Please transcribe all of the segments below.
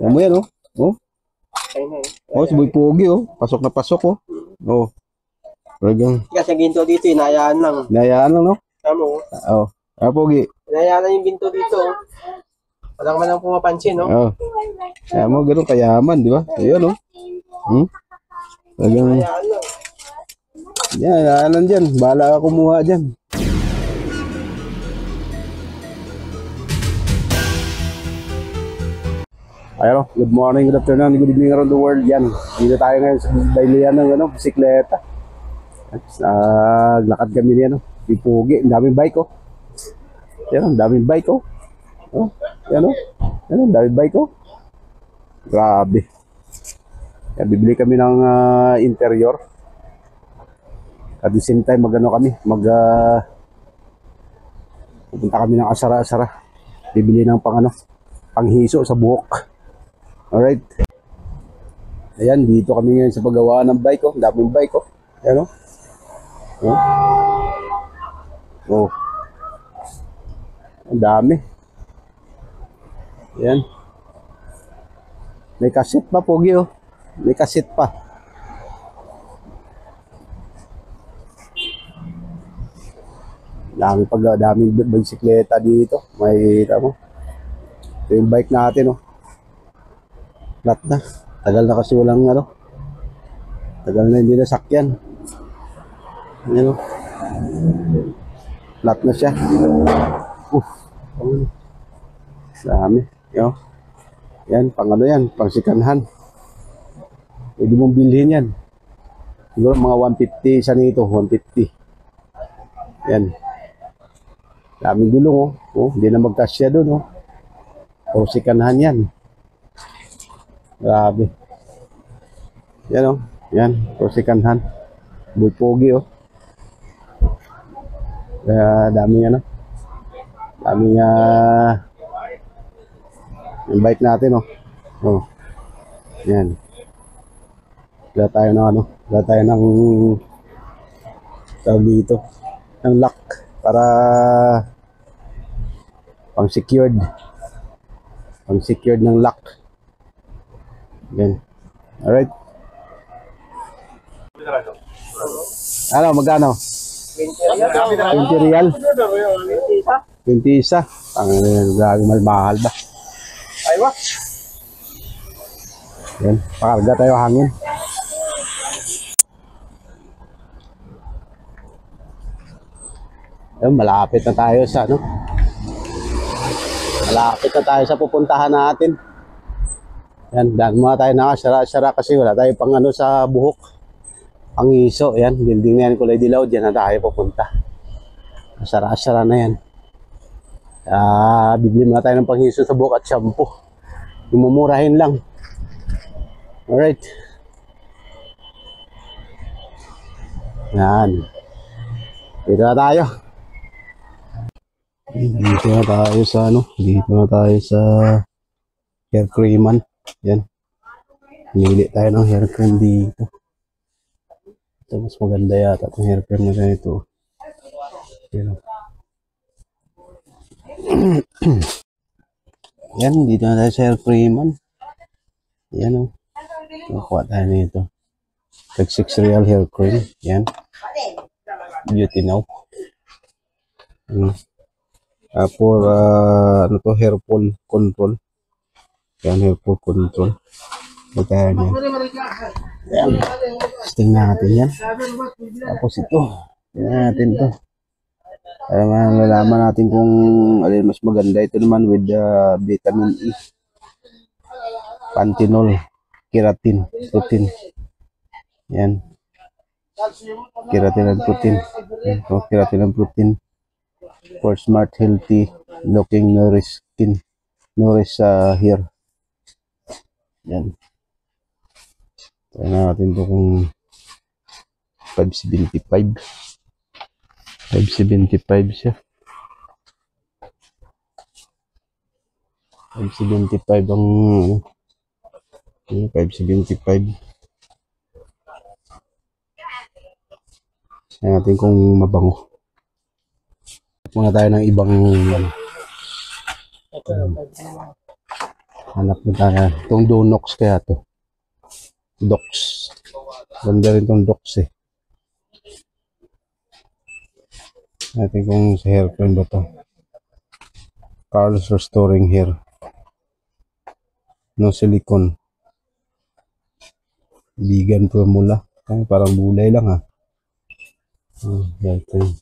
Yan mo yan, oh. Oh, oh, si Boy Pogi, oh. Pasok na pasok, oh. Oh. Talagang. Kasi ginto dito, inayaan lang. Nayaan lang, no? Tama mo. Oh. Ah, Pogi. Inayaan lang yung ginto dito. Walang man lang pumapansin, no? Oh. Kaya mo, ganun kayaman, di ba? Ayun, oh. Talagang. Inayaan lang. Yan, nayaan dyan. Bahala ka kumuha dyan. Ayun, good morning, good afternoon, good evening around the world. Yan, dito tayo ngayon sa baylihan ng bisikleta. Lakad kami niyan, di Pugi, ang daming bike, oh. Yan, ang daming bike, oh. Oh, yan, oh. Yan, ang daming bike, oh. Grabe. Yan, bibili kami ng interior. At the same time, pupunta kami ng Asara-Asara. Bibili ng panghiso sa buhok. Alright. Ayan, dito kami ngayon sa paggawa ng bike, oh. Daming bike, oh. Ayan, oh. Oh. Oh. Ang dami. Ayan. May kaset pa, Pogi, oh. May kaset pa. Daming bisikleta dito. May, tamo. Ito yung bike natin, oh. Flat na. Tagal na kasi walang tagal na hindi nasakyan. Ayan, o. Flat na siya. Dami. Yan. Yan, yan, pang sikanhan. Pwede mong bilhin yan. Siguro mga 150 isa nito, 150. Yan. Daming gulong, oh. Oh, hindi na magkasya doon, oh. O, sikanhan yan. Grabe. Yan, oh. Yan, sikanhan. Boy Pogi, oh. Kaya daming daming yung bike natin, oh. Oh. Yan. Wala tayo ng tawag dito, ng lock para pang secured ng lock. Yan. Alright. Ano, magkano? 20 real. 20 isa. Grabe, mahal ba? Aywa. Yan, pakarga tayo hangin. Yan, malapit na tayo sa malapit na tayo sa pupuntahan natin. Yan, daan muna tayo nakasara-sara kasi wala tayo pang sa buhok. Panghiso, yan, building na yan, kulay dilaw, dyan na tayo pupunta. Sara-sara na yan. Bibili muna tayo ng panghiso sa buhok at shampoo. Mumurahin lang. Alright. Yan. Dito na tayo. Dito na tayo sa hair creaman. Yan. Pili tayo ng hair cream dito. Ito mas maganda yata itong hair cream na ganito. Yan. Yan, dito na tayo sa hair creaman. Yan, oh. Nakuha tayo nito. Tag 6 real hair cream. Yan. Beauty Now. For hair fall control. Yan, hair fall control. Magkaya yan. Yan. Testing natin yan. Tapos ito. Yan natin to. Para malalaman natin kung alin mas maganda. Ito naman with vitamin E. Panthenol. Keratin. Protein. Yan. Keratin and protein. So, keratin and protein. For smart, healthy looking, nourished skin. Nourished hair. Yan. Try natin ito kung 575. 575 siya. 575 ang 575. Tignan natin kung mabango. Muna tayo ng ibang Hanap na tayo. Itong Donox kaya to. Dox. Ganda rin itong Dox eh. Natin kung sa hair cream ba to. Carl's Restoring Hair. No silicone. Vegan formula. Ay, parang gulay lang ha. Hair cream.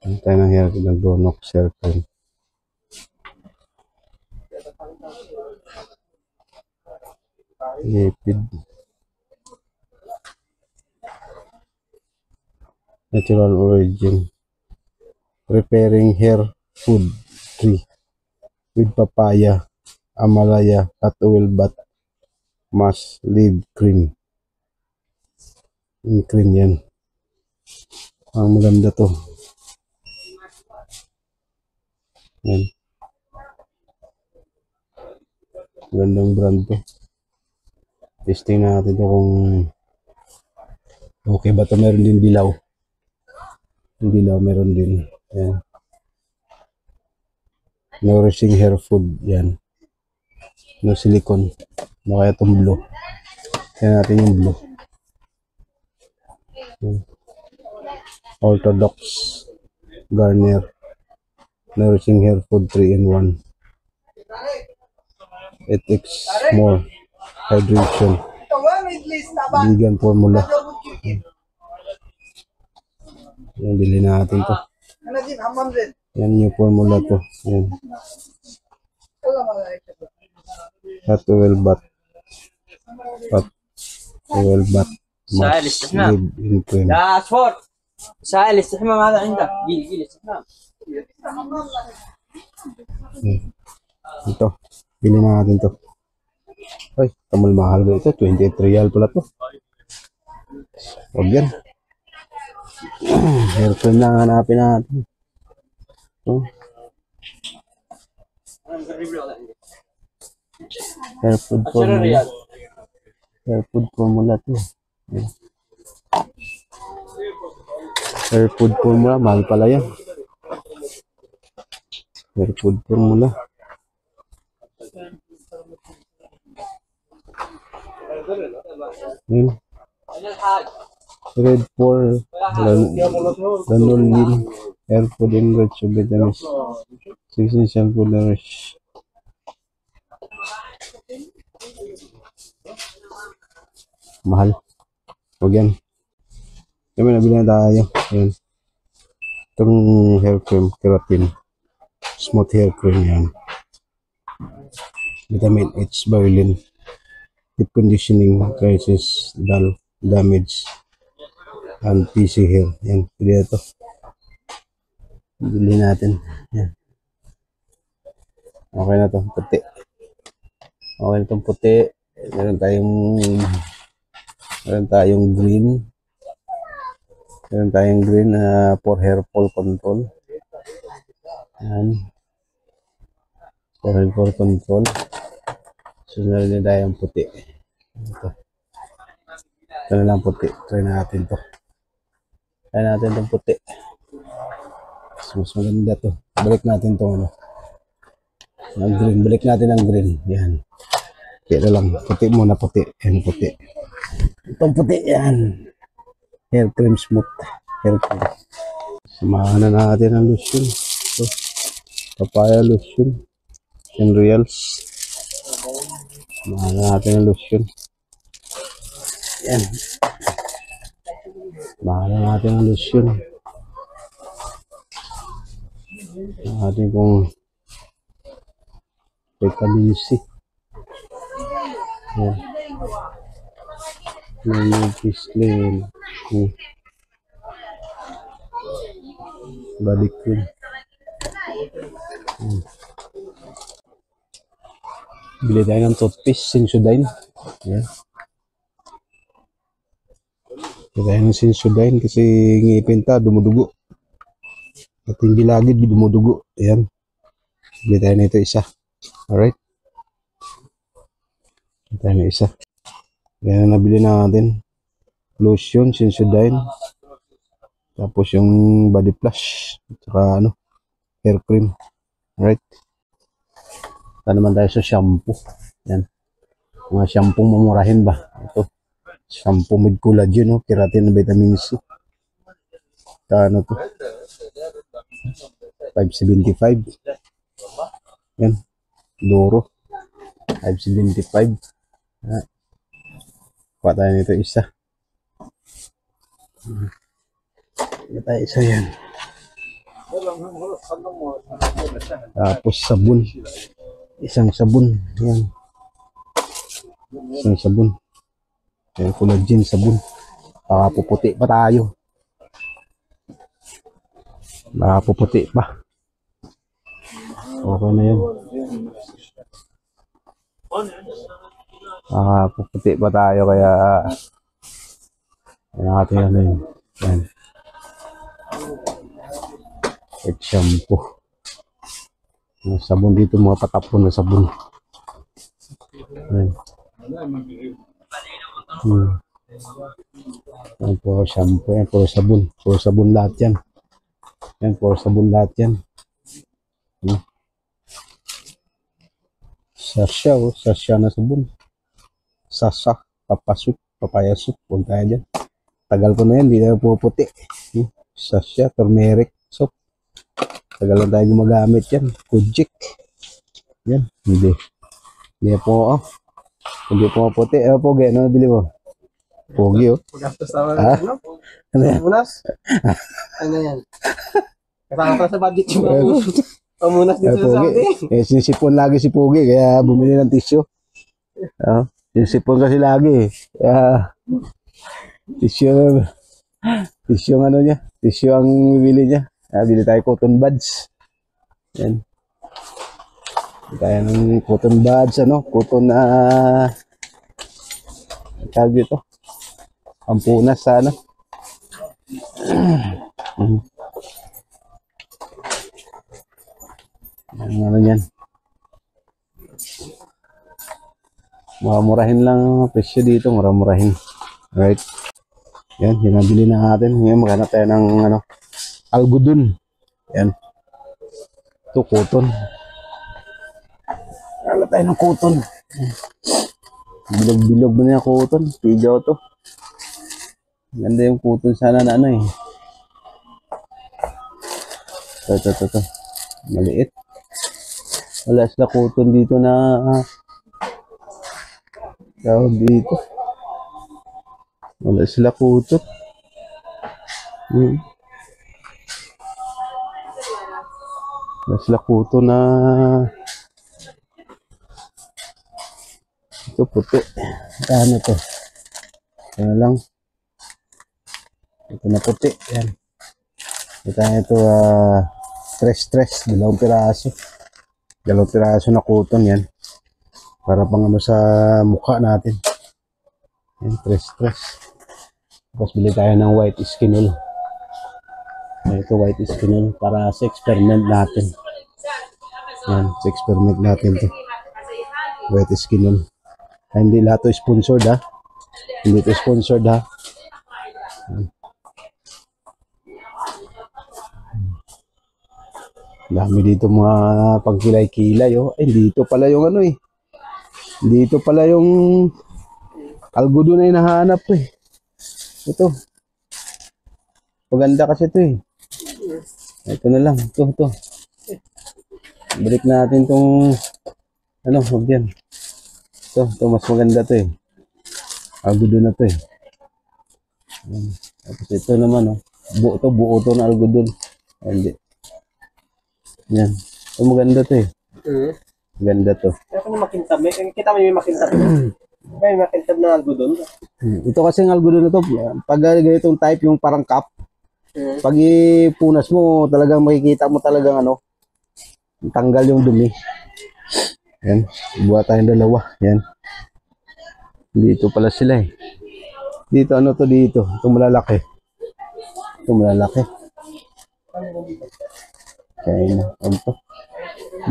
Ano tayo ng hair cream? Ng Donox hair cream. Lipid. Natural origin. Repairing hair food tree with papaya, amalaya, cat oil bath, mask, leave cream. Yung cream yan. Ang maganda to. Yan. Gandang brand to. Testing natin to kung okay ba to. Meron din dilaw. Yung dilaw meron din. Yan. Nourishing hair food. Yan. No silicone. No kaya itong blue. Kaya natin yung blue. Yan. Orthodox Garnier. Nourishing hair food 3-in-1. It takes more hydration. Vegan formula. Yan, bili natin to. Yan yung formula to. Yan. Cat oil bath. Cat oil bath. سائل استحمام. cream. يا عصفور سائل استحمام هذا عندك جيل استحمام. Ito. Bili natin to. Ay, kamal mahal ba ito? 28 real pala to. Huwag yan. Hair cream na hanapin natin. Ito. Hair food formula. Hair food formula to. Yan. Hair food formula. Mahal pala yan. Hair food formula. Yan. Red for lanolin. Hair food enriched with vitamins. 16 shampoo nourish. Mahal. Huwag yan. Kami nabili na tayo. Yan. Itong hair cream, keratin. Smooth hair cream yan. Vitamin H, violin. Deep conditioning, crisis, dull, damage, and PC hair. Yan. Pili na ito. Bili natin. Yan. Okay na ito. Puti. Okay na itong puti. Meron tayong green. Meron tayong green for hair fall control. Yan. For hair fall control. So, meron din tayong puti. Ito. Ito na lang puti. Try natin to. Try natin itong puti. Mas maganda to. Balik natin to ano. Ang green. Balik natin ang green. Yan. Kaya lang. Puti muna puti. Yan puti. Itong puti yan. Hair cream smooth. Hair cream. Samahan na natin ang lotion. Ito. Papaya lotion. 10 reals. Samahan na natin ang lotion. Yan. Samahan na natin ang lotion. Natin kung vitamin C. Yan. Yung Pislin. Body cream. Bili tayo ng toothpaste, Sensodyne. Yan. Bili tayo ng Sensodyne kasi ngipin ta, dumudugo. At hindi lagi dumudugo. Ayan. Bili tayo na ito isa. Alright. Bili tayo na isa. Yan ang nabili natin. Lotion, Sensodyne. Tapos yung body flush. At saka hair cream. Alright. Ito naman tayo sa shampoo. Yan. Mga shampoo mamurahin ba? Ito. Shampoo with collagen, no? Keratin na vitamin C. Ano to? 575. Yan. Loro. 575. Kuha tayo nito isa. Kuha tayo isa yan. Tapos sabon. Isang sabon. Yan. Isang sabon. Yan, collagen sabon. Baka puputi pa tayo. Baka puputi pa. Okay na yun. Puputi pa tayo kaya yan natin ano yun. Yan. At shampoo. Yung sabon dito, mga patapon na sabon. Yan. Yan po shampoo, yan puro sabon. Puro sabon lahat yan. Yan puro sabon lahat yan. Sasya, oh, sasya na sabon. Sasa, papasok, papayasok. Huwag tayo dyan. Tagal ko na yan, hindi na puputi. Sasya, turmeric soap. Tagal lang tayo gumagamit yan. Kujik. Yan, hindi. Hindi po, oh. Hindi po puti. Eh, pogi, ano nabili mo? Pogi, oh. Pagkastos naman Ah? ano? Ano yan? Pamunas? Ano yan? Kasama pa sa budget yung pamunas dito sa Pogi. Saudi. Eh, sinisipon lagi si Pogi, kaya bumili ng tissue. Sinisipon kasi lagi. Kaya, tissue ang ano niya. Tissue ang bibili niya. Bili tayo cotton buds. Yan. Bili tayo ng cotton buds, ano? Cotton na tawag dito. Pampunas sa ano. Ano yan. Murahin lang ang presyo dito. Murahin. Alright. Yan. Yan ang bili na natin. Ngayon maghanap tayo ng ano. Algodon. Yan. Ito, cotton. Maghanap tayo ng cotton. Bilog-bilog mo na yung cotton. Pigaw to. Ganda yung cotton sana na ano eh. Ito. Maliit. Wala sila cotton dito na tawag dito. Wala sila cotton. Wala sila cotton na ito puti. Ano to? Ano lang. Ito na puti. Yan. Ito stress. Dalawang piraso. Dalawang piraso na cotton yan. Para pang ano sa mukha natin. Yan, stress. Tapos bili tayo ng white skinol. Ito white skinol para sa experiment natin. Yan, sa experiment natin to. White skinol. Hindi lahat to sponsored ha. Hindi to sponsored ha. Dami dito mga pangkilay-kilay oh. Ay, dito pala yung ano eh. Dito pala yung algodon na hinahanap ko eh. Ito. Maganda kasi ito eh. Ito na lang. Ito. Balik natin tong ano, huwag yan. Ito, mas maganda to eh. Algodon na to eh. Tapos ito naman oh. Buo to na algodon. Hindi. Yan. Ito maganda to eh. Maganda to. Kaya kung makintab, kita mo yung makintab. May makintab na algodon. Ito kasi ang algodon na to, pag ganitong type yung parang cup, pag ipunas mo, talagang makikita mo talagang ano, tanggal yung dumi. Yan, buhat tayong dalawa. Yan. Dito pala sila eh. Dito, ano to dito? Ito malalaki. Kaya na, ano to?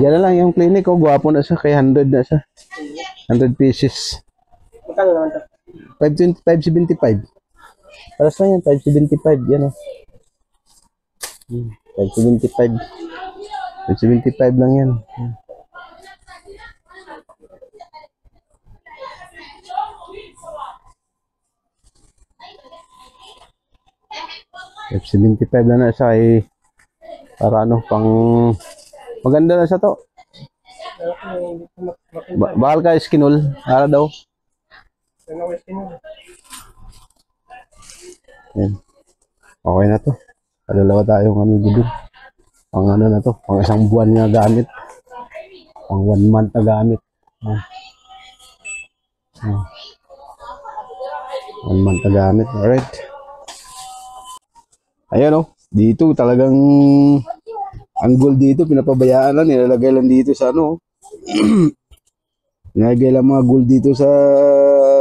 Diyan na lang yung clinic ko, gwapo na siya, kaya 100 na siya. 100 pieces. Magkano naman to? 575. Paras lang yan, 575. Yan o. 575. 575 lang yan. F75 na siya ay para ano, pang maganda na siya to. Bakal ka iskinol, ara daw. Yan. Okay na to. Dalawa tayong ano dito. Pang ano na to, pang isang buwan nga gamit. Pang 1 month na gamit. 1 month na gamit. Alright. Ayan oh. Dito talagang ang gold dito pinapabayaan lang. Nilalagay lang dito sa ano. Nilalagay lang mga gold dito sa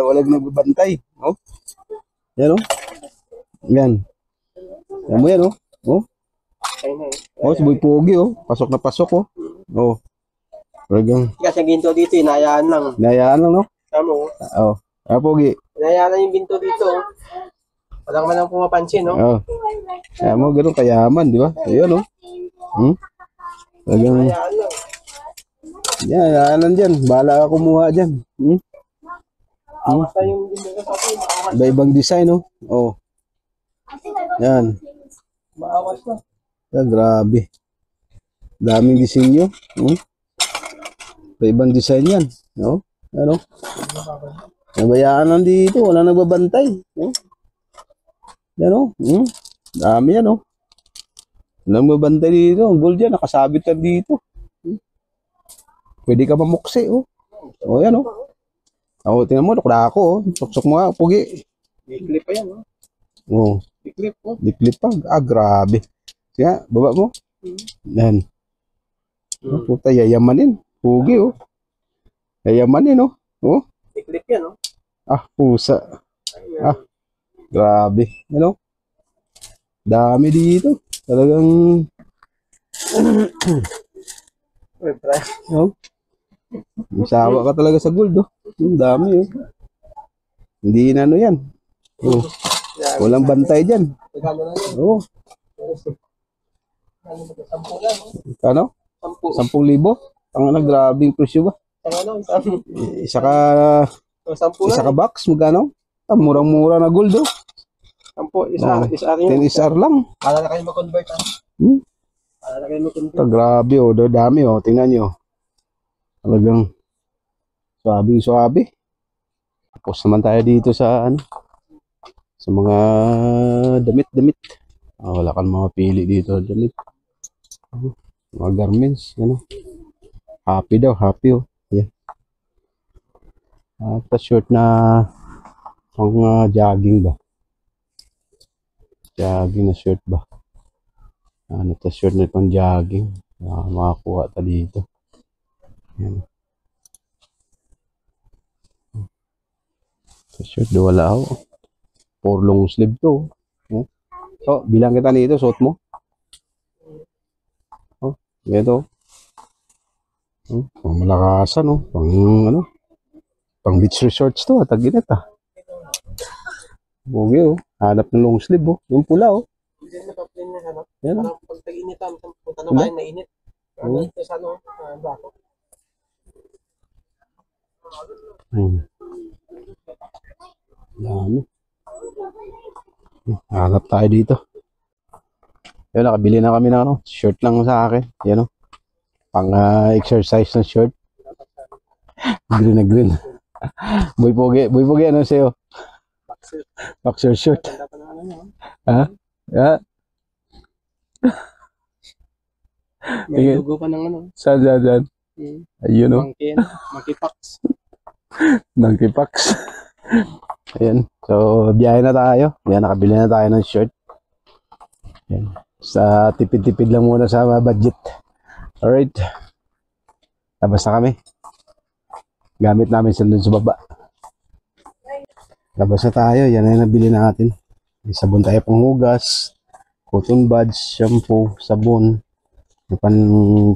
walang nagbabantay. Oh. Yan oh. Yan. Yan mo yan oh. Oh. Oh, si Boy Pogi oh. Pasok na pasok oh. Oh. Talagang Kasi yung ginto dito, inayaan lang. nayaan lang no. Tama mo. Oh. Ah, Pogi. Inayaan lang yung ginto dito. Walang man lang pumapansin, no? Oh. Kaya mo ganun kayaman, di ba? Ayun oh. Talagang Inayaan lang. yan, yan dyan. Bahala ka kumuha dyan. Basta yung ginto sa akin, maawas. Iba-ibang design oh. Oh. Yan. Maawas na. Yan, grabe. Daming disenyo. Iba-ibang design yan. Oh. Ano? Nabayaan lang dito. Wala nagbabantay. Oh. Yan oh. Dami yan oh. Wala nagbabantay dito. Ang gold yan. Nakasabit yan dito. Pwede ka mamuksi oh. Oh yan oh. Oh, tingnan mo. Lukla ako oh. Suksok mo nga. Pugi. Di-clip pa yan, no? Oh. Di-clip, oh. Diklit pa. Ah, grabe. Kaya, baba mo. Yan. Oh, puta, yayamanin. Pugi oh. Yayamanin oh. Oh. Di-clip yan, no? Ah, pusa. Ah, grabe. Ano? Dami dito. Talagang, Uy, pre. oh. Masawa ka talaga sa gold, oh. Ang dami, oh. Hindi na ano yan. Oh. Walang bantay dyan. Regalo na yan. Oh. Sampu lang, no? Ano? Sampu. 10,000? Ang ano, grabing presyo ba? Ang ano, isang... Isa ka, Sampu isa lang. ka box, magkano? Ah, murang-mura na gold, oh. Sampu, isa. Oh. Isa rin 10 SR lang. Para na kayo mag-convert, ha? Hmm? Para na kayo mag-convert. Ito, grabe, oh. Dami, oh. Tingnan nyo. Talagang, swabe. Tapos naman tayo dito sa, ano, sa mga damit. Ah, wala kang mga pili dito, damit. Mga garments, ano. Happy daw, happy, oh. Yeah. At short na pang jogging ba? Jogging na shirt ba? Ano to shirt na pang jogging? Makakuha ta dito. Yan. Sa shirt do wala ako. For long sleeve to. Oh. So, bilang kita nito, suot mo. Oh, ito. Pang malakasan, oh. Pang ano? Pang beach resorts to, tag-init ah. Bugi oh. Hanap ng long sleeve oh. Yung pula oh. Diyan na pa-plane na, ano? Yan oh. Parang pag tag-initan, punta na kayo na init. Ano? Sa ano, bako. Dami. Hanap tayo dito. Yan, nakabili na kami ng ano, shirt lang sa akin. Yan oh. Pang exercise na shirt. Green na green. Boy Pogi, ano sa'yo? Boxer shirt. Tanda pa na ano yun. Ha? Yeah. May logo pa ng ano. Saan? Ayun oh. Monkey Pax. Nagkipax. Ayan. So, biyahe na tayo. Ayan, nakabili na tayo ng shirt. Ayan. Sa tipid-tipid lang muna sa budget. Alright. Labas na kami. Gamit namin sa doon sa baba. Labas na tayo. Yan na yung nabili natin. May sabon tayo pang hugas. Cotton buds, shampoo, sabon. Pan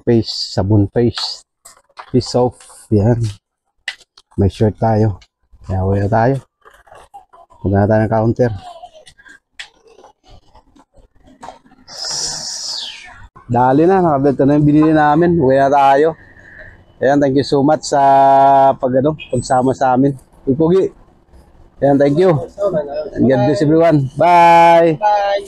face, sabon face. Face soap. Yan. May shirt tayo. Kaya uwi na tayo. Punta na tayo ng counter. Dali na. Nakabenta na yung binili namin. Uwi na tayo. Ayan, thank you so much sa pagsama sa amin. Uy, Pogi. Ayan, thank you. And God bless everyone. Bye! Bye!